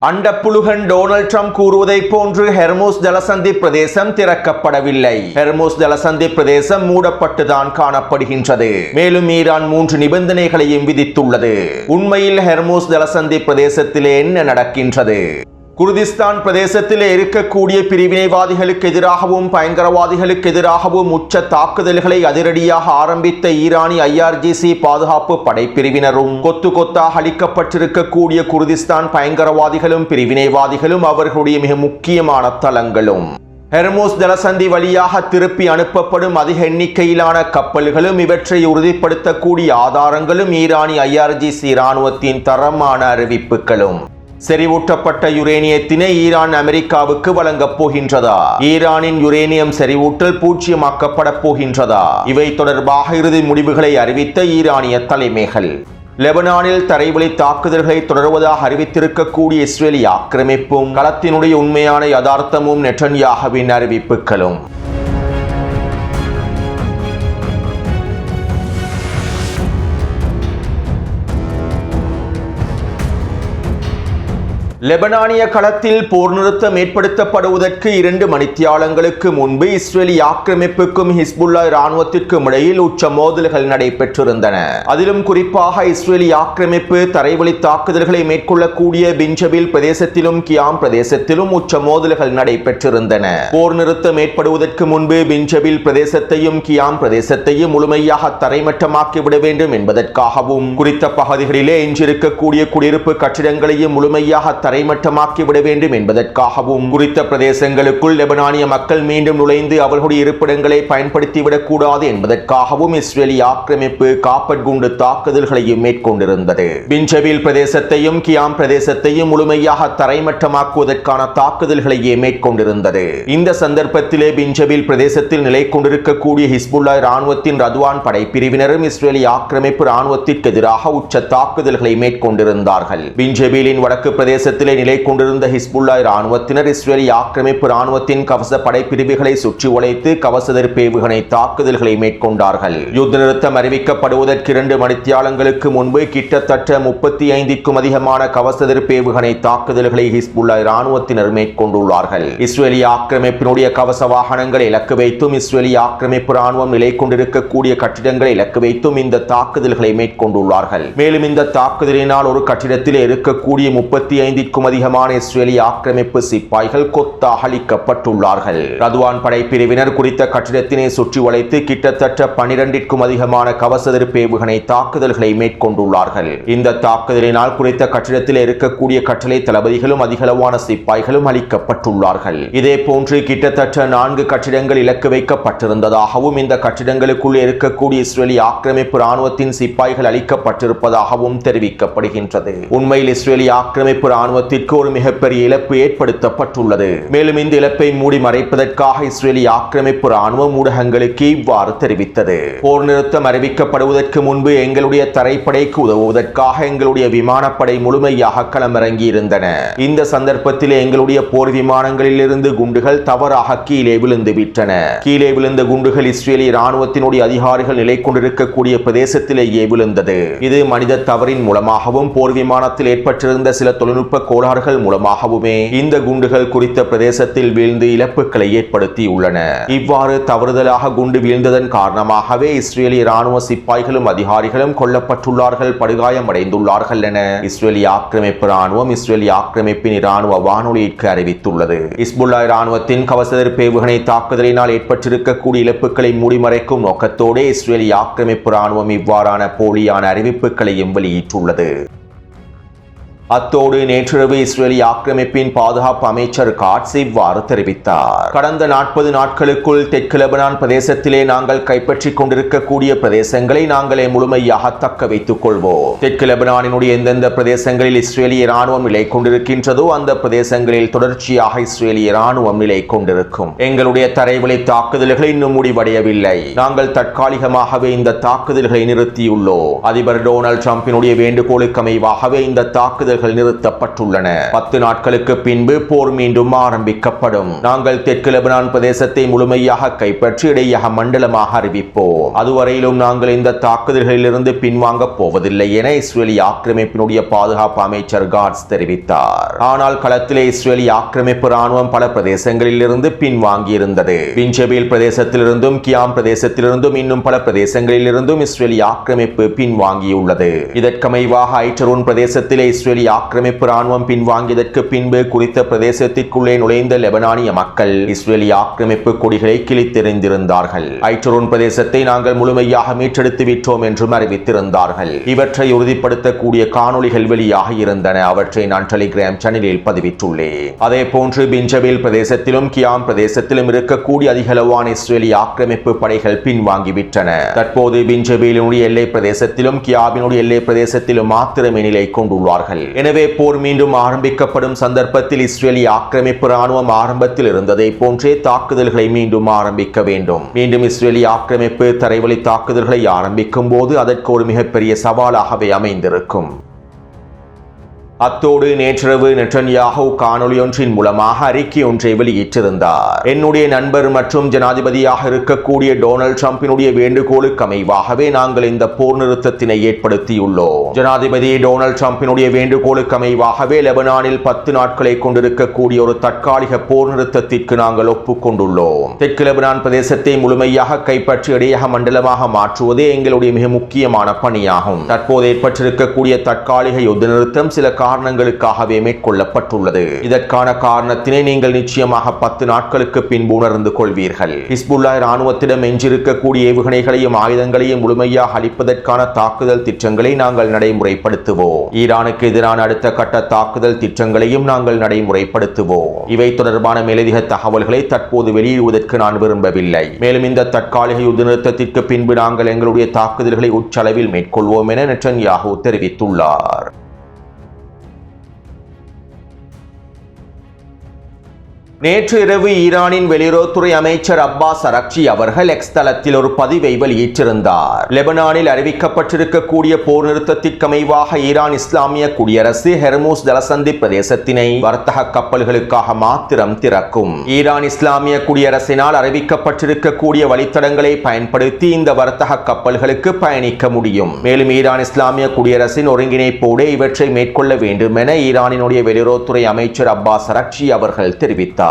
அண்டப்புழுகன் Donald Trump கூறுவதைப் போன்று ஹெர்முஸ் ஜலசந்தி பிரதேசம் திறக்கப்படவில்லை. ஹெர்முஸ் ஜலசந்தி பிரதேசம் மூடப்பட்டுதான் காணப்படுகின்றது. மேலும் ஈரான் 3 நிபந்தனைகளையும் விதித்துள்ளது. உண்மையில் ஹெர்முஸ் ஜலசந்தி பிரதேசத்திலே என்ன நடக்கின்றது? குர்திஸ்தான் பிரதேசத்திலே இருக்கக்கூடிய பிரிவினைவாதிகளுக்கு எதிராகவும் பயங்கரவாதிகளுக்கு எதிராகவும் உச்ச தாக்குதல்களை அதிரடியாக ஆரம்பித்த ஈரானி IRGC பாதுகாப்பு படைப்பிரிவினரும் கொத்து கொத்தாக அளிக்கப்பட்டிருக்கக்கூடிய குர்திஸ்தான் பயங்கரவாதிகளும் பிரிவினைவாதிகளும் அவர்களுடைய மிக முக்கியமான தளங்களும் ஹெர்முஸ் ஜலசந்தி வழியாக திருப்பி அனுப்பப்படும் அதிக எண்ணிக்கையிலான கப்பல்களும் இவற்றை உறுதிப்படுத்தக்கூடிய ஆதாரங்களும் ஈரானி IRGC இராணுவத்தின் தரமான அறிவிப்புகளும் செறிவூட்டப்பட்ட யுரேனியத்தினை ஈரான் அமெரிக்காவுக்கு வழங்கப் போகின்றதா? ஈரானின் யுரேனியம் செறிவூட்டல் பூஜ்ஜியமாக்கப்பட போகின்றதா? இவை தொடர்பாக இறுதி முடிவுகளை அறிவித்த ஈரானிய தலைமைகள். லெபனானில் தரைவழி தாக்குதல்களை தொடர்வதாக அறிவித்திருக்கக்கூடிய இஸ்ரேலிய ஆக்கிரமிப்பும் களத்தினுடைய உண்மையான யதார்த்தமும் நெட்டன்யாகுவின் அறிவிப்புகளும். லெபனானிய களத்தில் போர் நிறுத்தம் ஏற்படுத்தப்படுவதற்கு 2 மணித்தியாலங்களுக்கு முன்பு இஸ்ரேலிய ஆக்கிரமிப்புக்கும் ஹிஸ்புல்லா இராணுவத்திற்கும் இடையில் உச்ச மோதல்கள் நடைபெற்றிருந்தன. அதிலும் குறிப்பாக இஸ்ரேலிய ஆக்கிரமிப்பு தரைவழி தாக்குதல்களை மேற்கொள்ளக்கூடிய பின்ஜபில் பிரதேசத்திலும் கியாம் பிரதேசத்திலும் உச்ச மோதல்கள் நடைபெற்றிருந்தன. போர் நிறுத்தம் ஏற்படுவதற்கு முன்பு பின்ஜபில் பிரதேசத்தையும் கியாம் பிரதேசத்தையும் முழுமையாக தரைமட்டமாக்கிவிட வேண்டும் என்பதற்காகவும் குறித்த பகுதிகளிலே எஞ்சிருக்கக்கூடிய குடியிருப்பு கட்டிடங்களையும் முழுமையாக தரைமட்டமாக்கிவிட வேண்டும் என்பதற்காகவும் குறித்த பிரதேசங்களுக்குள் லெபனானிய மக்கள் மீண்டும் நுழைந்து அவர்களுடைய இருப்பிடங்களை பயன்படுத்திவிடக் கூடாது என்பதற்காகவும் இஸ்ரேலிய ஆக்கிரமிப்பு காப்பட் குண்டு தாக்குதல்களையும் மேற்கொண்டிருந்தது. பின்ஜபில் பிரதேசத்தையும் கியாம் பிரதேசத்தையும் முழுமையாக தரைமட்டமாக்குவதற்கான தாக்குதல்களையே மேற்கொண்டிருந்தது. இந்த சந்தர்ப்பத்திலே பின்ஜபில் பிரதேசத்தில் நிலை கொண்டிருக்கக்கூடிய ஹிஸ்புல்லா இராணுவத்தின் ரத்வான் படைப்பிரிவினரும் இஸ்ரேலிய ஆக்கிரமிப்பு இராணுவத்திற்கு எதிராக உச்ச தாக்குதல்களை மேற்கொண்டிருந்தார்கள். பின்ஜபிலின் வடக்கு பிரதேச நிலை கொண்டிருந்த ஹிஸ்புல்லா இராணுவத்தினர் இஸ்ரேலிய ஆக்கிரமிப்பு இராணுவத்தின் கவச படைப்பிரிவுகளை சுற்றி வளைத்து கவச எதிர்ப்பு ஏவுகணை தாக்குதல்களை மேற்கொண்டார்கள். யுத்த நிறுத்தம் அறிவிக்கப்படுவதற்கு 2 மணித்தியாலங்களுக்கு முன்பு கிட்டத்தட்ட 35க்கும் அதிகமான கவச எதிர்ப்பு ஏவுகணை தாக்குதல்களை ஹிஸ்புல்லா இராணுவத்தினர் மேற்கொண்டுள்ளார்கள். இஸ்ரேலிய ஆக்கிரமிப்பினுடைய கவச வாகனங்களை இலக்கு வைத்தும் இஸ்ரேலிய ஆக்கிரமிப்பு இராணுவம் நிலை கொண்டிருக்கக்கூடிய கட்டிடங்களை இலக்கு வைத்தும் இந்த தாக்குதல்களை மேற்கொண்டுள்ளார்கள். மேலும் இந்த தாக்குதலினால் ஒரு கட்டிடத்தில் இருக்கக்கூடிய 35க்கும் அதிகமான இஸ்ரேலிய ஆக்கிரமிப்பு சிப்பாய்கள் கொத்தாக அளிக்கப்பட்டுள்ளார்கள். ரத்வான் படைப்பிரிவினர் குறித்த கட்டிடத்தினை சுற்றி வளைத்து கிட்டத்தட்ட 12க்கும் அதிகமான கவச எதிர்ப்பு ஏவுகணை தாக்குதல்களை மேற்கொண்டுள்ளார்கள். இந்த தாக்குதலினால் குறித்த கட்டிடத்தில் இருக்கக்கூடிய கட்டளை தளபதிகளும் அதிகளவான சிப்பாய்களும் அளிக்கப்பட்டுள்ளார்கள். இதே போன்று கிட்டத்தட்ட 4 கட்டிடங்கள் இலக்கு வைக்கப்பட்டிருந்ததாகவும் இந்த கட்டிடங்களுக்குள் இருக்கக்கூடிய இஸ்ரேலிய ஆக்கிரமிப்பு இராணுவத்தின் சிப்பாய்கள் அளிக்கப்பட்டிருப்பதாகவும் தெரிவிக்கப்படுகின்றது. உண்மையில் இஸ்ரேலிய ஆக்கிரமிப்பு இராணுவத்திற்கு ஒரு மிகப்பெரிய இழப்பு ஏற்படுத்தப்பட்டுள்ளது. மேலும் இந்த இழப்பை மூடி மறைப்பதற்காக இஸ்ரேலிய ஆக்கிரமிப்பு இராணுவம் ஊடகங்களுக்கு இவ்வாறு தெரிவித்தது. போர் நிறுத்தம் அறிவிக்கப்படுவதற்கு முன்பு எங்களுடைய தரைப்படைக்கு உதவுவதற்காக எங்களுடைய விமானப்படை முழுமையாக களமிறங்கி இருந்தன. இந்த சந்தர்ப்பத்தில் எங்களுடைய போர் விமானங்களில் இருந்து குண்டுகள் தவறாக கீழே விழுந்து விட்டன. கீழே விழுந்த குண்டுகள் இஸ்ரேலிய இராணுவத்தினுடைய அதிகாரிகள் நிலை கொண்டிருக்கக்கூடிய பிரதேசத்திலேயே விழுந்தது. இது மனித தவறின் மூலமாகவும் போர் விமானத்தில் ஏற்பட்டிருந்த சில தொழில்நுட்ப கோளாறுகள் மூலமாகவுமே இந்த குண்டுகள் குறித்த பிரதேசத்தில் வீழ்ந்து இழப்புகளை ஏற்படுத்தியுள்ளன. இவ்வாறு தவறுதலாக குண்டு வீழ்ந்ததன் காரணமாகவே இஸ்ரேலிய இராணுவ சிப்பாய்களும் அதிகாரிகளும் கொல்லப்பட்டுள்ளார்கள், படுகாயமடைந்துள்ளார்கள் என இஸ்ரேலிய ஆக்கிரமிப்பு இராணுவம் இஸ்ரேலிய ஆக்கிரமிப்பின் இராணுவ வானொலிக்கு அறிவித்துள்ளது. ஹிஸ்புல்லா இராணுவத்தின் கவச எதிர்ப்பு ஏவுகணை தாக்குதலினால் ஏற்பட்டிருக்கக்கூடிய இழப்புகளை மூடிமறைக்கும் நோக்கத்தோடு இஸ்ரேலிய ஆக்கிரமிப்பு இராணுவம் இவ்வாறான போலியான அறிவிப்புகளையும் வெளியிட்டுள்ளது. அத்தோடு நேற்றிரவு இஸ்ரேலிய ஆக்கிரமிப்பின் பாதுகாப்பு அமைச்சர் காட்ஸ் இவ்வாறு தெரிவித்தார். கடந்த 40 நாட்களுக்குள் தெற்கு லெபனான் பிரதேசத்திலே நாங்கள் கைப்பற்றிக் கொண்டிருக்கக்கூடிய பிரதேசங்களை நாங்களே முழுமையாக தக்க வைத்துக் கொள்வோம். தெற்கு லெபனானினுடைய எந்தெந்த பிரதேசங்களில் இஸ்ரேலிய இராணுவம் நிலை கொண்டிருக்கின்றதோ அந்த பிரதேசங்களில் தொடர்ச்சியாக இஸ்ரேலிய இராணுவம் நிலை கொண்டிருக்கும். எங்களுடைய தரைவழி தாக்குதல்கள் இன்னும் முடிவடையவில்லை. நாங்கள் தற்காலிகமாகவே இந்த தாக்குதல்களை நிறுத்தியுள்ளோம். அதிபர் டொனால்ட் ட்ரம்பினுடைய வேண்டுகோளுக்கு அமைவாகவே இந்த தாக்குதல் தாக்குதல்கள் நிறுத்தப்பட்டுள்ளன. 10 நாட்களுக்கு பின்பு போர் மீண்டும் ஆரம்பிக்கப்படும். நாங்கள் தெற்கு லெபனான் பிரதேசத்தை முழுமையாக கைப்பற்றி இடையக மண்டலமாக அறிவிப்போம். அதுவரையிலும் நாங்கள் இந்த தாக்குதல்களிலிருந்து பின்வாங்கப் போவதில்லை என இஸ்ரேலி ஆக்கிரமிப்பினுடைய பாதுகாப்பு அமைச்சர் காட்ஸ் தெரிவித்தார். ஆனால் களத்திலே இஸ்ரேலி ஆக்கிரமிப்பு ராணுவம் பல பிரதேசங்களில் இருந்து பின்வாங்கி இருந்தது. பின்ஜபீல் பிரதேசத்திலிருந்தும் கியாம் பிரதேசத்திலிருந்தும் இன்னும் பல பிரதேசங்களில் இருந்தும் இஸ்ரேலி ஆக்கிரமிப்பு பின்வாங்கியுள்ளது. இதற்கமைவாக ஐட்டரூன் பிரதேசத்திலே இஸ்ரேலி ஆக்கிரமிப்பு ராணுவம் பின்வாங்கியதற்கு பின்பு குறித்த பிரதேசத்திற்குள்ளே நுழைந்த லெபனானிய மக்கள் இஸ்ரேலி ஆக்கிரமிப்பு கொடிகளை கிழித்தெறிந்திருந்தார்கள். ஐட்டரூன் பிரதேசத்தை நாங்கள் முழுமையாக மீட்டெடுத்து விட்டோம் என்றும் அறிவித்திருந்தார்கள். இவற்றை உறுதிப்படுத்தக்கூடிய காணொளிகள் வெளியாக இருந்தன. அவற்றை நான் டெலிகிராம் சேனலில் பதிவிட்டுள்ளேன். அதே போன்று பின்ஜபீல் பிரதேசத்திலும் கியாம் பிரதேசத்திலும் இருக்கக்கூடிய அதிகளவான இஸ்ரேலி ஆக்கிரமிப்பு படைகள் பின்வாங்கிவிட்டன. தற்போது பின்ஜபீலினுடைய எல்லை பிரதேசத்திலும் கியாபினுடைய எல்லை பிரதேசத்திலும் மாத்திரமே நிலை கொண்டுள்ளார்கள். எனவே போர் மீண்டும் ஆரம்பிக்கப்படும் சந்தர்ப்பத்தில் இஸ்ரேலி ஆக்கிரமிப்பு ராணுவம் ஆரம்பத்தில் இருந்ததை போன்றே தாக்குதல்களை மீண்டும் ஆரம்பிக்க வேண்டும். மீண்டும் இஸ்ரேலி ஆக்கிரமிப்பு தரைவழி தாக்குதல்களை ஆரம்பிக்கும் போது அதற்கு ஒரு மிகப்பெரிய சவாலாகவே அமைந்திருக்கும். அத்தோடு நேற்றிரவு நெட்டன்யாஹூ காணொலி ஒன்றின் மூலமாக அறிக்கை ஒன்றை வெளியிட்டிருந்தார். என்னுடைய நண்பர் மற்றும் ஜனாதிபதியாக இருக்கக்கூடிய டொனால்ட் ட்ரம்பினுடைய வேண்டுகோளுக்கு அமைவாகவே நாங்கள் இந்த போர் நிறுத்தத்தினை ஏற்படுத்தியுள்ளோம். ஜனாதிபதி டொனால்ட் ட்ரம்பினுடைய வேண்டுகோளுக்கு அமைவாகவே லெபனானில் 10 நாட்களை கொண்டிருக்கக்கூடிய ஒரு தற்காலிக போர் நிறுத்தத்திற்கு நாங்கள் ஒப்புக்கொண்டுள்ளோம். தெற்கு லெபனான் பிரதேசத்தை முழுமையாக கைப்பற்றி இடையக மண்டலமாக மாற்றுவதே எங்களுடைய மிக முக்கியமான பணியாகும். தற்போது ஏற்பட்டிருக்கக்கூடிய தற்காலிக யுத்த நிறுத்தம் சில காரணங்களுக்காகவே மேற்கொள்ளப்பட்டுள்ளது. இதற்கான காரணத்தினை நீங்கள் நிச்சயமாக 10 நாட்களுக்கு பின்பு உணர்ந்து கொள்வீர்கள். ஹிஸ்புல்லா ராணுவத்திடம் எஞ்சிருக்கக்கூடிய ஏவுகணைகளையும் ஆயுதங்களையும் முழுமையாக அளிப்பதற்கான தாக்குதல் திட்டங்களை நாங்கள் நடைமுறைப்படுத்துவோம். ஈரானுக்கு எதிரான அடுத்த கட்ட தாக்குதல் திட்டங்களையும் நாங்கள் நடைமுறைப்படுத்துவோம். இவை தொடர்பான மேலதிக தகவல்களை தற்போது வெளியிடுவதற்கு நான் விரும்பவில்லை. மேலும் இந்த தற்காலிக யுத்த நிறுத்தத்திற்கு பின்பு நாங்கள் எங்களுடைய தாக்குதல்களை உச்சளவில் மேற்கொள்வோம் என நெட்டன்யாஹூ தெரிவித்துள்ளார். நேற்று இரவு ஈரானின் வெளியுறவுத்துறை அமைச்சர் அப்பாஸ் அரக்சி அவர்கள் எக்ஸ் தளத்தில் ஒரு பதிவை வெளியிட்டிருந்தார். லெபனானில் அறிவிக்கப்பட்டிருக்கக்கூடிய போர் நிறுத்தத்திற்கமைவாக ஈரான் இஸ்லாமிய குடியரசு ஹெர்மூஸ் ஜலசந்தி பிரதேசத்தினை வர்த்தக கப்பல்களுக்காக மாத்திரம் திறக்கும். ஈரான் இஸ்லாமிய குடியரசினால் அறிவிக்கப்பட்டிருக்கக்கூடிய வழித்தடங்களை பயன்படுத்தி இந்த வர்த்தக கப்பல்களுக்கு பயணிக்க முடியும். மேலும் ஈரான் இஸ்லாமிய குடியரசின் ஒருங்கிணைப்போடு இவற்றை மேற்கொள்ள வேண்டும் என ஈரானினுடைய வெளியுறவுத்துறை அமைச்சர் அப்பாஸ் அரக்சி அவர்கள் தெரிவித்தார்.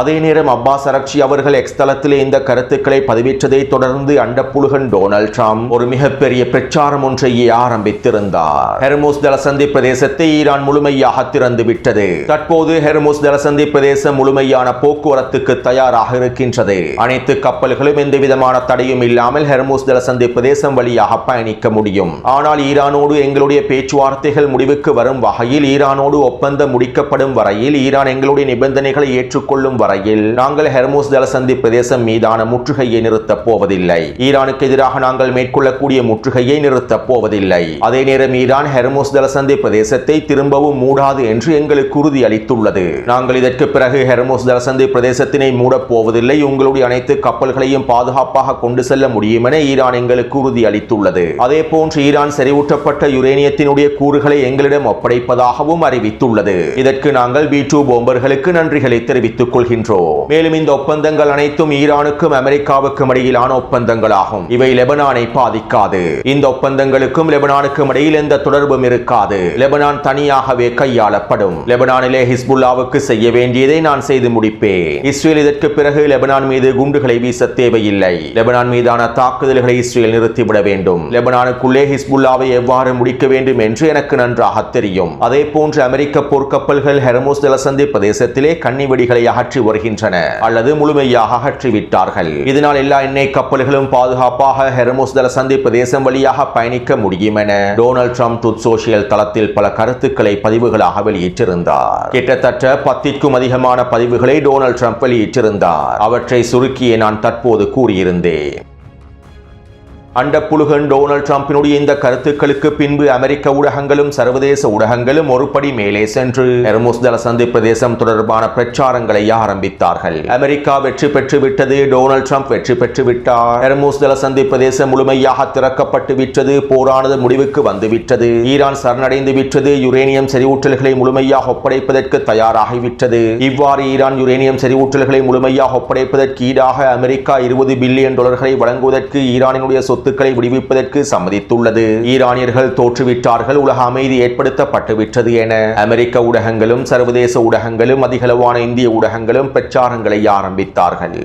அதே நேரம் அப்பாஸ் அரக்சி அவர்கள் எக்ஸ் தளத்திலே இந்த கருத்துக்களை பதிவிட்டதை தொடர்ந்து அண்டப்புழுகன் டொனால்ட் ட்ரம்ப் ஒரு மிகப்பெரிய பிரச்சாரம் ஒன்றை ஆரம்பித்திருந்தார். ஹெர்மூஸ் ஜலசந்தி பிரதேசத்தை ஈரான் முழுமையாக திறந்து விட்டது. தற்போது ஹெர்மூஸ் ஜலசந்தி பிரதேசம் முழுமையான போக்குவரத்துக்கு தயாராக இருக்கின்றது. அனைத்து கப்பல்களும் எந்த விதமான தடையும் இல்லாமல் ஹெர்மூஸ் ஜலசந்தி பிரதேசம் வழியாக பயணிக்க முடியும். ஆனால் ஈரானோடு எங்களுடைய பேச்சுவார்த்தைகள் முடிவுக்கு வரும் வகையில், ஈரானோடு ஒப்பந்தம் முடிக்கப்படும் வரையில், ஈரான் எங்களுடைய நிபந்தனைகளை ஏற்றுக்கொள்ளும் வரையில் நாங்கள் ஹெர்மூஸ் ஜலசந்தி பிரதேசம் மீதான முற்றுகையை நிறுத்தப் போவதில்லை. ஈரானுக்கு எதிராக நாங்கள் மேற்கொள்ளக்கூடிய முற்றுகையை நிறுத்தப் போவதில்லை. அதே நேரம் ஈரான் ஹெர்மூஸ் ஜலசந்தி பிரதேசத்தை திரும்பவும் மூடாது என்று எங்களுக்கு உறுதி அளித்துள்ளது. நாங்கள் இதற்கு பிறகு ஹெர்மூஸ் ஜலசந்தி பிரதேசத்தினை மூடப் போவதில்லை. உங்களுடைய அனைத்து கப்பல்களையும் பாதுகாப்பாக கொண்டு செல்ல முடியும் என ஈரான் எங்களுக்கு உறுதி அளித்துள்ளது. அதே போன்று ஈரான் செறிவூட்டப்பட்ட யுரேனியத்தினுடைய கூறுகளை எங்களிடம் ஒப்படைப்பதாகவும் அறிவித்துள்ளது. இதற்கு நாங்கள் B2 போம்பர்களுக்கு நன்றிகளை தெரிவித்துக் கொள்கின்றோம். மேலும் இந்த ஒப்பந்தங்கள் அனைத்தும் ஈரானுக்கும் அமெரிக்காவுக்கும் இடையிலான ஒப்பந்தங்களாகும். இவை லெபனானை பாதிக்காது. இந்த ஒப்பந்தங்களுக்கும் லெபனானுக்கும் இடையில் எந்த தொடர்பும் இருக்காது. லெபனான் தனியாகவே கையாளப்படும். லெபனானிலே ஹிஸ்புல்லாவுக்கு செய்ய வேண்டியதை நான் செய்து முடிப்பேன். இஸ்ரேல் இதற்கு பிறகு லெபனான் மீது குண்டுகளை வீச தேவையில்லை. லெபனான் மீதான தாக்குதல்களை இஸ்ரேல் நிறுத்திவிட வேண்டும். லெபனானுக்குள்ளே ஹிஸ்புல்லாவை எவ்வாறு முடிக்க வேண்டும் என்று எனக்கு நன்றாக தெரியும். அதே போன்று அமெரிக்க போர்க்கப்பல்கள் ஹெர்மூஸ் ஜலசந்தி பிரதேசத்திலே கன்னிவெடிகளை அகற்றி வருகின்றன அல்லது முழுமையாக அகற்றிவிட்டார்கள். இதனால் எல்லா எண்ணெய் கப்பல்களும் பாதுகாப்பாக ஹெர்மூஸ் ஜலசந்தி பிரதேசம் வழியாக பயணிக்க முடியும் என டொனால்ட் ட்ரம்ப் ட்ரூத் சோஷியல் தளத்தில் பல கருத்துக்களை பதிவுகளாக வெளியிட்டிருந்தார். கிட்டத்தட்ட 10க்கும் அதிகமான பதிவுகளை டொனால்ட் ட்ரம்ப் வெளியிட்டிருந்தார். அவற்றை சுருக்கியே நான் தற்போது கூறியிருந்தேன். அண்டப்புழுகன் டொனால்ட் டிரம்பினுடைய இந்த கருத்துக்களுக்கு பின்பு அமெரிக்க ஊடகங்களும் சர்வதேச ஊடகங்களும் ஒருபடி மேலே சென்று ஹெர்முஸ் ஜலசந்தி பிரதேசம் தொடர்பான பிரச்சாரங்களை ஆரம்பித்தார்கள். அமெரிக்கா வெற்றி பெற்று விட்டது, டொனால்ட் ட்ரம்ப் வெற்றி பெற்று விட்டார், ஹெர்முஸ் ஜலசந்தி பிரதேசம் முழுமையாக திறக்கப்பட்டு விட்டது, போரானது முடிவுக்கு வந்துவிட்டது, ஈரான் சரணடைந்து விட்டது, யுரேனியம் செறிவூட்டல்களை முழுமையாக ஒப்படைப்பதற்கு தயாராகிவிட்டது. இவ்வாறு ஈரான் யுரேனியம் செறிவூட்டல்களை முழுமையாக ஒப்படைப்பதற்கு ஈடாக அமெரிக்கா $20 பில்லியன் வழங்குவதற்கு ஈரானினுடைய சொத்துக்களை விடுவிப்பதற்கு சம்மதித்துள்ளது. ஈரானியர்கள் தோற்றுவிட்டார்கள், உலக அமைதி ஏற்படுத்தப்பட்டுவிட்டது என அமெரிக்க ஊடகங்களும் சர்வதேச ஊடகங்களும் அதிகளவான இந்திய ஊடகங்களும் பிரச்சாரங்களை ஆரம்பித்தார்கள்.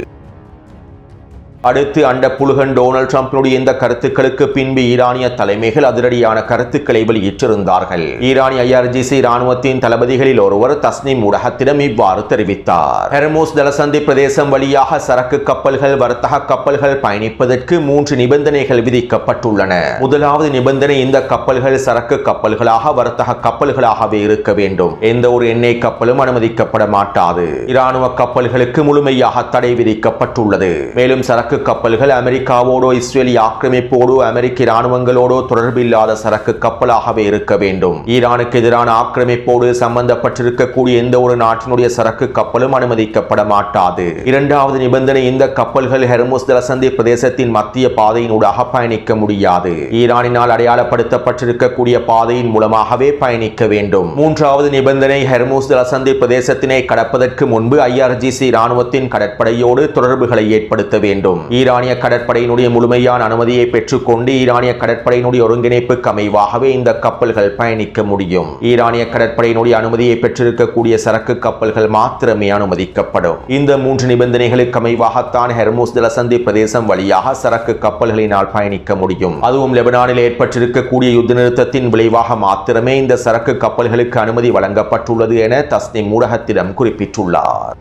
அடுத்து அண்டப்புழுகன் டொனால்ட் டிரம்பினுடைய இந்த கருத்துக்களுக்கு பின்பு ஈரானிய தலைமைகள் அதிரடியான கருத்துக்களை வெளியிட்டிருந்தார்கள். ஈரானிய IRGC ராணுவத்தின் தளபதிகளில் ஒருவர் தஸ்னீம் ஊடகத்திடம் இவ்வாறு தெரிவித்தார். ஹெர்முஸ் ஜலசந்தி பிரதேசம் வழியாக சரக்கு கப்பல்கள், வர்த்தக கப்பல்கள் பயணிப்பதற்கு 3 நிபந்தனைகள் விதிக்கப்பட்டுள்ளன. முதலாவது நிபந்தனை, இந்த கப்பல்கள் சரக்கு கப்பல்களாக வர்த்தக கப்பல்களாகவே இருக்க வேண்டும். எந்த ஒரு எண்ணெய் கப்பலும் அனுமதிக்கப்பட மாட்டாது. இராணுவ கப்பல்களுக்கு முழுமையாக தடை விதிக்கப்பட்டுள்ளது. மேலும் சரக்கு கப்பல்கள் அமெரிக்காவோடோ இஸ்ரேலி ஆக்கிரமிப்போடோ அமெரிக்க இராணுவங்களோடோ தொடர்பில்லாத சரக்கு கப்பலாகவே இருக்க வேண்டும். ஈரானுக்கு எதிரான ஆக்கிரமிப்போடு சம்பந்தப்பட்டிருக்கக்கூடிய எந்த ஒரு நாட்டினுடைய சரக்கு கப்பலும் அனுமதிக்கப்பட மாட்டாது. இரண்டாவது நிபந்தனை, இந்த கப்பல்கள் ஹெர்முஸ் ஜலசந்தி பிரதேசத்தின் மத்திய பாதையினூடாக பயணிக்க முடியாது. ஈரானினால் அடையாளப்படுத்தப்பட்டிருக்கக்கூடிய பாதையின் மூலமாகவே பயணிக்க வேண்டும். மூன்றாவது நிபந்தனை, ஹெர்முஸ் ஜலசந்தி பிரதேசத்தினை கடப்பதற்கு முன்பு IRGC ராணுவத்தின் கடற்படையோடு தொடர்புகளை ஏற்படுத்த வேண்டும். ஈரானிய கடற்படையினுடைய முழுமையான அனுமதியை பெற்றுக்கொண்டு ஈரானிய கடற்படையினுடைய ஒருங்கிணைப்புக்கு அமைவாகவே இந்த கப்பல்கள் பயணிக்க முடியும். ஈரானிய கடற்படையினுடைய அனுமதியை பெற்றிருக்கக்கூடிய சரக்கு கப்பல்கள் மாத்திரமே அனுமதிக்கப்படும். இந்த 3 நிபந்தனைகளுக்கு அமைவாகத்தான் ஹெர்முஸ் ஜலசந்தி பிரதேசம் வழியாக சரக்கு கப்பல்களினால் பயணிக்க முடியும். அதுவும் லெபனானில் ஏற்பட்டிருக்கக்கூடிய யுத்த நிறுத்தத்தின் விளைவாக மாத்திரமே இந்த சரக்கு கப்பல்களுக்கு அனுமதி வழங்கப்பட்டுள்ளது என தஸ்னீம் ஊடகத்திடம் குறிப்பிட்டுள்ளார்.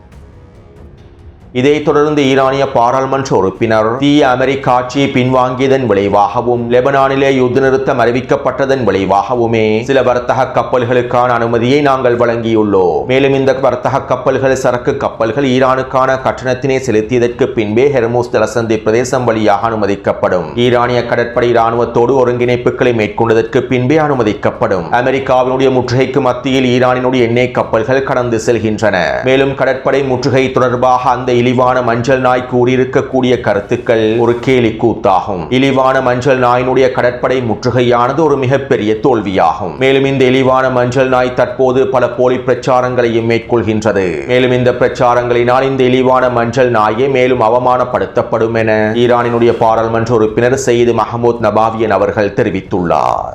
இதைத் தொடர்ந்து ஈரானிய பாராளுமன்ற உறுப்பினர் தீய அமெரிக்க ஆட்சியை பின்வாங்கியதன் விளைவாகவும் லெபனானிலே யுத்த நிறுத்தம் அறிவிக்கப்பட்டதன் விளைவாகவுமே சில வர்த்தக கப்பல்களுக்கான அனுமதியை நாங்கள் வழங்கியுள்ளோம். மேலும் இந்த வர்த்தக கப்பல்கள் சரக்கு கப்பல்கள் ஈரானுக்கான கட்டணத்தினை செலுத்தியதற்கு பின்பே ஹெர்முஸ் ஜலசந்தி பிரதேசம் வழியாக அனுமதிக்கப்படும். ஈரானிய கடற்படை இராணுவத்தோடு ஒருங்கிணைப்புகளை மேற்கொண்டதற்கு பின்பே அனுமதிக்கப்படும். அமெரிக்காவினுடைய முற்றுகைக்கு மத்தியில் ஈரானினுடைய எண்ணெய் கப்பல்கள் கடந்து செல்கின்றன. மேலும் கடற்படை முற்றுகை தொடர்பாக அந்த இழிவான மஞ்சள் நாய் கூறியிருக்கக்கூடிய கருத்துக்கள் ஒரு கேலி கூத்தாகும். இழிவான மஞ்சள் நாயினுடைய கடற்படை முற்றுகையானது ஒரு மிகப்பெரிய தோல்வியாகும். மேலும் இந்த இழிவான மஞ்சள் நாய் தற்போது பல போலி பிரச்சாரங்களையும் மேற்கொள்கின்றது. மேலும் இந்த பிரச்சாரங்களினால் இந்த இழிவான மஞ்சள் நாயே மேலும் அவமானப்படுத்தப்படும் என ஈரானினுடைய பாராளுமன்ற உறுப்பினர் சயீத் மஹமூத் நபாவியன் அவர்கள் தெரிவித்துள்ளார்.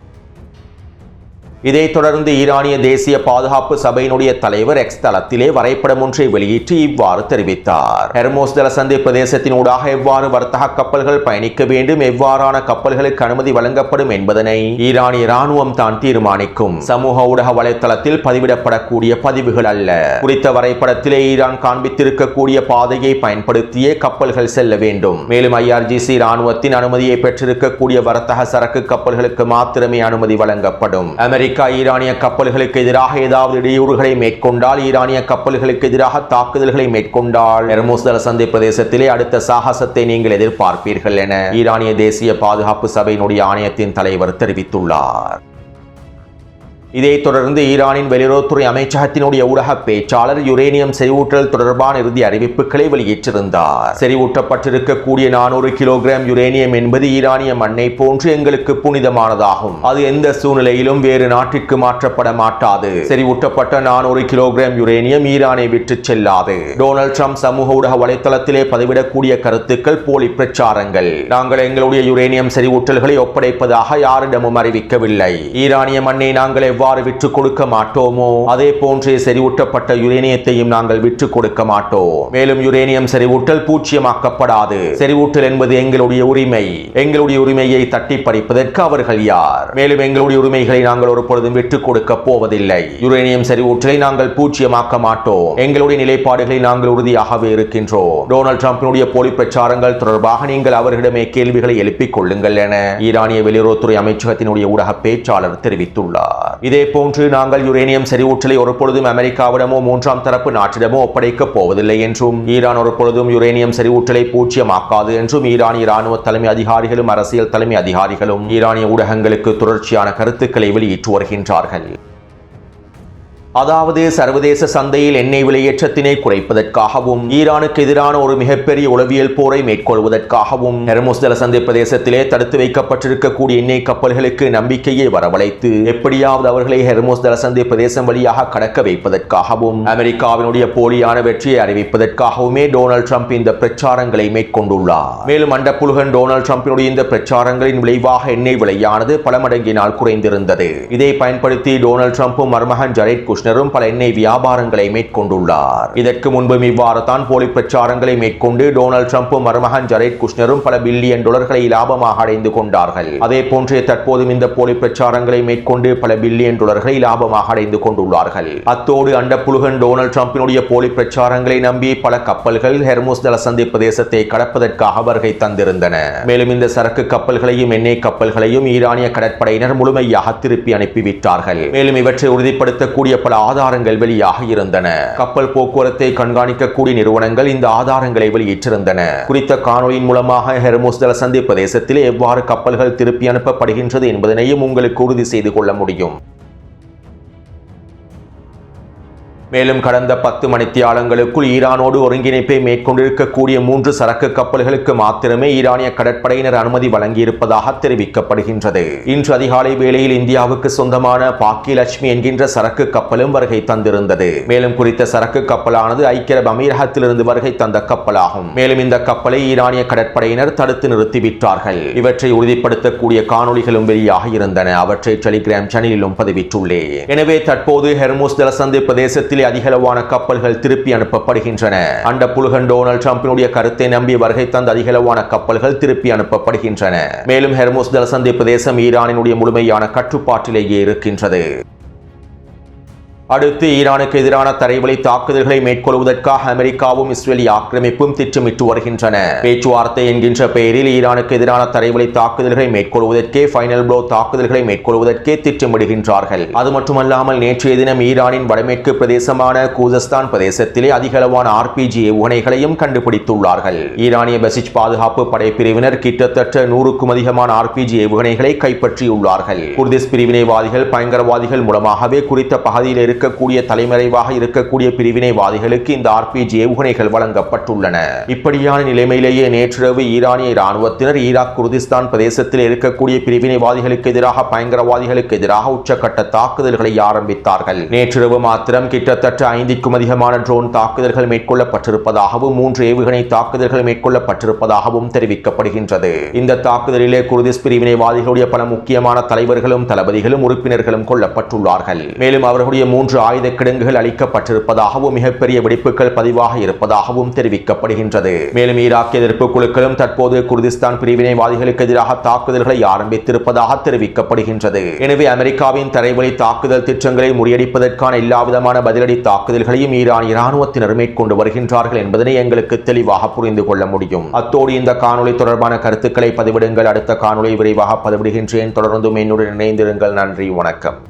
இதைத் தொடர்ந்து ஈரானிய தேசிய பாதுகாப்பு சபையினுடைய தலைவர் எக்ஸ் தளத்திலே வரைபடம் ஒன்றை வெளியிட்டு இவ்வாறு தெரிவித்தார். ஹெர்முஸ் ஜலசந்தி பிரதேசத்தினூடாக எவ்வாறு வர்த்தக கப்பல்கள் பயணிக்க வேண்டும், எவ்வாறான கப்பல்களுக்கு அனுமதி வழங்கப்படும் என்பதனை ஈரானிய ராணுவம் தான் தீர்மானிக்கும். சமூக ஊடக வலைத்தளத்தில் பதிவிடப்படக்கூடிய பதிவுகள் அல்ல. குறித்த வரைபடத்திலே ஈரான் காண்பித்திருக்கக்கூடிய பாதையை பயன்படுத்தியே கப்பல்கள் செல்ல வேண்டும். மேலும் IRGC ராணுவத்தின் அனுமதியை பெற்றிருக்கக்கூடிய வர்த்தக சரக்கு கப்பல்களுக்கு மாத்திரமே அனுமதி வழங்கப்படும். அமெரிக்கா ஈரானிய கப்பல்களுக்கு எதிராக ஏதாவது இடையூறுகளை மேற்கொண்டால், ஈரானிய கப்பல்களுக்கு எதிராக தாக்குதல்களை மேற்கொண்டால் ஹெர்முஸ் ஜலசந்தி பிரதேசத்திலே அடுத்த சாகசத்தை நீங்கள் எதிர்பார்ப்பீர்கள் என ஈரானிய தேசிய பாதுகாப்பு சபையினுடைய ஆணையத்தின் தலைவர் தெரிவித்துள்ளார். இதைத் தொடர்ந்து ஈரானின் வெளியுறவுத்துறை அமைச்சகத்தினுடைய ஊடக பேச்சாளர் யுரேனியம் செறிவூட்டல் தொடர்பான இறுதி அறிவிப்புகளை வெளியிட்டிருந்தார். செறிவூட்டப்பட்டிருக்கக்கூடிய 400 கிலோகிராம் யுரேனியம் என்பது ஈரானிய மண்ணை போன்று எங்களுக்கு புனிதமானதாகும். அது எந்த சூழ்நிலையிலும் வேறு நாட்டிற்கு மாற்றப்பட மாட்டாது. செறிவூட்டப்பட்ட 400 கிலோகிராம் யுரேனியம் ஈரானை விட்டு செல்லாது. டொனால்ட் ட்ரம்ப் சமூக ஊடக வலைத்தளத்திலே பதிவிடக்கூடிய கருத்துக்கள் போலி பிரச்சாரங்கள். நாங்கள் எங்களுடைய யுரேனியம் செறிவூட்டல்களை ஒப்படைப்பதாக யாரிடமும் அறிவிக்கவில்லை. ஈரானிய மண்ணை நாங்கள் எவ்வாறு விற்றுக் கொடுக்க மாட்டோமோ அதே போன்றே செறிவூட்டப்பட்ட யுரேனியத்தையும் நாங்கள் விற்றுக் கொடுக்க மாட்டோம். மேலும் யுரேனியம் செறிவூட்டல் பூச்சியமாக்கப்படாது. செறிவூட்டல் என்பது எங்களுடைய உரிமை. எங்களுடைய உரிமையை தட்டி பறிப்பதற்கு அவர்கள் யார்? மேலும் எங்களுடைய உரிமைகளை நாங்கள் ஒரு பொழுதும் விட்டுக் கொடுக்க போவதில்லை. யுரேனியம் செறிவூட்டலை நாங்கள் பூச்சியமாக்க மாட்டோம். எங்களுடைய நிலைப்பாடுகளை நாங்கள் உறுதியாகவே இருக்கின்றோம். டொனால்ட் ட்ரம்பினுடைய போலி பிரச்சாரங்கள் தொடர்பாக நீங்கள் அவர்களிடமே கேள்விகளை எழுப்பிக் கொள்ளுங்கள் என ஈரானிய வெளியுறவுத்துறை அமைச்சகத்தினுடைய ஊடக பேச்சாளர் தெரிவித்துள்ளார். இதேபோன்று நாங்கள் யுரேனியம் செறிவூட்டலை ஒருபொழுதும் அமெரிக்காவிடமோ மூன்றாம் தரப்பு நாட்டிடமோ ஒப்படைக்கப் போவதில்லை என்றும் ஈரான் ஒருபொழுதும் யுரேனியம் செறிவூட்டலை பூஜ்ஜியமாக்காது என்றும் ஈரானிய இராணுவ தலைமை அதிகாரிகளும் அரசியல் தலைமை அதிகாரிகளும் ஈரானிய ஊடகங்களுக்கு தொடர்ச்சியான கருத்துக்களை வெளியிட்டு வருகின்றார்கள். அதாவது சர்வதேச சந்தையில் எண்ணெய் விலையேற்றத்தினை குறைப்பதற்காகவும் ஈரானுக்கு எதிரான ஒரு மிகப்பெரிய உளவியல் போரை மேற்கொள்வதற்காகவும் ஹெர்முஸ் ஜலசந்தி பிரதேசத்திலே தடுத்து வைக்கப்பட்டிருக்கக்கூடிய எண்ணெய் கப்பல்களுக்கு நம்பிக்கையை வரவழைத்து எப்படியாவது அவர்களை ஹெர்முஸ் ஜலசந்தி பிரதேசம் வழியாக கடக்க வைப்பதற்காகவும் அமெரிக்காவினுடைய போலியான வெற்றியை அறிவிப்பதற்காகவுமே டொனால்ட் ட்ரம்ப் இந்த பிரச்சாரங்களை மேற்கொண்டுள்ளார். மேலும் அண்டப்புழுகன் டொனால்ட் ட்ரம்பினுடைய இந்த பிரச்சாரங்களின் விளைவாக எண்ணெய் விலையானது பல மடங்கினால் குறைந்திருந்தது. இதை பயன்படுத்தி டொனால்ட் ட்ரம்பும் மருமகன் ஜரேட் குஷ்னரும் பல எண்ணெய் வியாபாரங்களை மேற்கொண்டுள்ளார். இதற்கு முன்பும் இவ்வாறு தான் போலி பிரச்சாரங்களை மேற்கொண்டு டொனால்ட் ட்ரம்பும் மருமகன் ஜரேட் குஷ்னரும் பல பில்லியன் டாலர்களை லாபமாக அடைந்து கொண்டார்கள். அதே போன்றே தற்போதும் இந்த போலி பிரச்சாரங்களை மேற்கொண்டு பல பில்லியன் டாலர்களை லாபமாக அடைந்து கொண்டுள்ளார்கள். அத்தோடு அண்டப்புழுகன் டொனால்ட் ட்ரம்பினுடைய போலி பிரச்சாரங்களை நம்பி பல கப்பல்கள் ஹெர்முஸ் ஜலசந்தி பிரதேசத்தை கடப்பதற்காக வருகை தந்திருந்தன. மேலும் இந்த சரக்கு கப்பல்களையும் எண்ணெய் கப்பல்களையும் ஈரானிய கடற்படையினர் முழுமையாக திருப்பி அனுப்பிவிட்டார்கள். மேலும் இவற்றை உறுதிப்படுத்தக்கூடிய பல ஆதாரங்கள் வெளியாக இருந்தன. கப்பல் போக்குவரத்தை கண்காணிக்கக்கூடிய நிறுவனங்கள் இந்த ஆதாரங்களை வெளியிட்டிருந்தன. குறித்த காணொலியின் மூலமாக ஹெர்முஸ் ஜலசந்தி பிரதேசத்தில் எவ்வாறு கப்பல்கள் திருப்பி அனுப்பப்படுகின்றது என்பதனையும் உங்களுக்கு உறுதி செய்து கொள்ள முடியும். மேலும் கடந்த 10 மணித்தியாலங்களுக்குள் ஈரானோடு ஒருங்கிணைப்பை மேற்கொண்டிருக்கக்கூடிய 3 சரக்கு கப்பல்களுக்கு மாத்திரமே ஈரானிய கடற்படையினர் அனுமதி வழங்கியிருப்பதாக தெரிவிக்கப்படுகின்றது. இன்று அதிகாலை வேளையில் இந்தியாவுக்கு சொந்தமான பாக்கி லட்சுமி என்கின்ற சரக்கு கப்பலும் வருகை தந்திருந்தது. மேலும் குறித்த சரக்கு கப்பலானது ஐக்கிய அரபு அமீரகத்திலிருந்து வருகை தந்த கப்பலாகும். மேலும் இந்த கப்பலை ஈரானிய கடற்படையினர் தடுத்து நிறுத்திவிட்டார்கள். இவற்றை உறுதிப்படுத்தக்கூடிய காணொலிகளும் வெளியாக இருந்தன. அவற்றை டெலிகிராம் சேனலிலும் பதிவிட்டுள்ளேன். எனவே தற்போது ஹெர்முஸ் ஜலசந்தி பிரதேசத்தில் அதிகளவான கப்பல்கள் திருப்பி அனுப்பப்படுகின்றன. அண்டப்புழுகன் டொனால்ட் ட்ரம்பினுடைய கருத்தை நம்பி வருகை தந்த அதிகளவான கப்பல்கள் திருப்பி அனுப்பப்படுகின்றன. மேலும் ஹெர்முஸ் ஜலசந்தி பிரதேசம் ஈரானினுடைய முழுமையான கட்டுப்பாட்டிலேயே இருக்கின்றது. அடுத்து ஈரானுக்கு எதிரான தரைவழி தாக்குதல்களை மேற்கொள்வதற்காக அமெரிக்காவும் இஸ்ரேலி ஆக்கிரமிப்பும் திட்டமிட்டு வருகின்றன. பேச்சுவார்த்தை என்கின்ற பெயரில் ஈரானுக்கு எதிரான தரைவழி தாக்குதல்களை மேற்கொள்வதற்கே ஃபைனல் ப்ளோ தாக்குதல்களை மேற்கொள்வதற்கே திட்டமிடுகின்றார்கள். அது மட்டுமல்லாமல் நேற்றைய தினம் ஈரானின் வடமேற்கு பிரதேசமான கூசஸ்தான் பிரதேசத்திலே அதிகளவான RPG ஏவுகணைகளையும் கண்டுபிடித்துள்ளார்கள். ஈரானிய பெசிச் பாதுகாப்பு படைப்பிரிவினர் கிட்டத்தட்ட 100க்கும் அதிகமான RPG ஏவுகணைகளை கைப்பற்றியுள்ளார்கள். குர்திஸ் பிரிவினைவாதிகள் பயங்கரவாதிகள் மூலமாகவே குறித்த பகுதியில் இருக்கக்கூடிய தலைமறைவாக இருக்கக்கூடிய பிரிவினைவாதிகளுக்கு இந்த RPG ஏவுகணைகள் வழங்கப்பட்டுள்ளன. இப்படியான நிலைமையிலேயே நேற்றிரவு ஈரானிய இராணுவத்தினர் ஈராக் குர்திஸ்தான் பிரதேசத்தில் இருக்கக்கூடிய பிரிவினைவாதிகளுக்கு எதிராக பயங்கரவாதிகளுக்கு எதிராக உச்சக்கட்ட தாக்குதல்களை ஆரம்பித்தார்கள். நேற்றிரவு மாத்திரம் கிட்டத்தட்ட 5க்கும் அதிகமான ட்ரோன் தாக்குதல்கள் மேற்கொள்ளப்பட்டிருப்பதாகவும் 3 ஏவுகணை தாக்குதல்கள் மேற்கொள்ளப்பட்டிருப்பதாகவும் தெரிவிக்கப்படுகின்றது. இந்த தாக்குதலிலே குர்திஸ் பிரிவினைவாதிகளுடைய பல முக்கியமான தலைவர்களும் தளபதிகளும் உறுப்பினர்களும் கொல்லப்பட்டுள்ளார்கள். மேலும் அவர்களுடைய 3 ஆயுத கிடங்குகள் அளிக்கப்பட்டிருப்பதாகவும் மிகப்பெரிய வெடிப்புகள் பதிவாக இருப்பதாகவும் தெரிவிக்கப்படுகின்றது. மேலும் ஈராக் எதிர்ப்பு குழுக்களும் தற்போது குர்திஸ்தான் பிரிவினைவாதிகளுக்கு எதிராக தாக்குதல்களை ஆரம்பித்திருப்பதாக தெரிவிக்கப்படுகின்றது. எனவே அமெரிக்காவின் தரைவழி தாக்குதல் திட்டங்களை முறியடிப்பதற்கான எல்லாவிதமான பதிலடி தாக்குதல்களையும் ஈரான் இராணுவத்தினர் மேற்கொண்டு வருகின்றார்கள் என்பதனை எங்களுக்கு தெளிவாக புரிந்து கொள்ள முடியும். அத்தோடு இந்த காணொலி தொடர்பான கருத்துக்களை பதிவிடுங்கள். அடுத்த காணொலி விரைவாக பதிவிடுகின்றேன். தொடர்ந்தும் என்னுடன் இணைந்திருங்கள். நன்றி, வணக்கம்.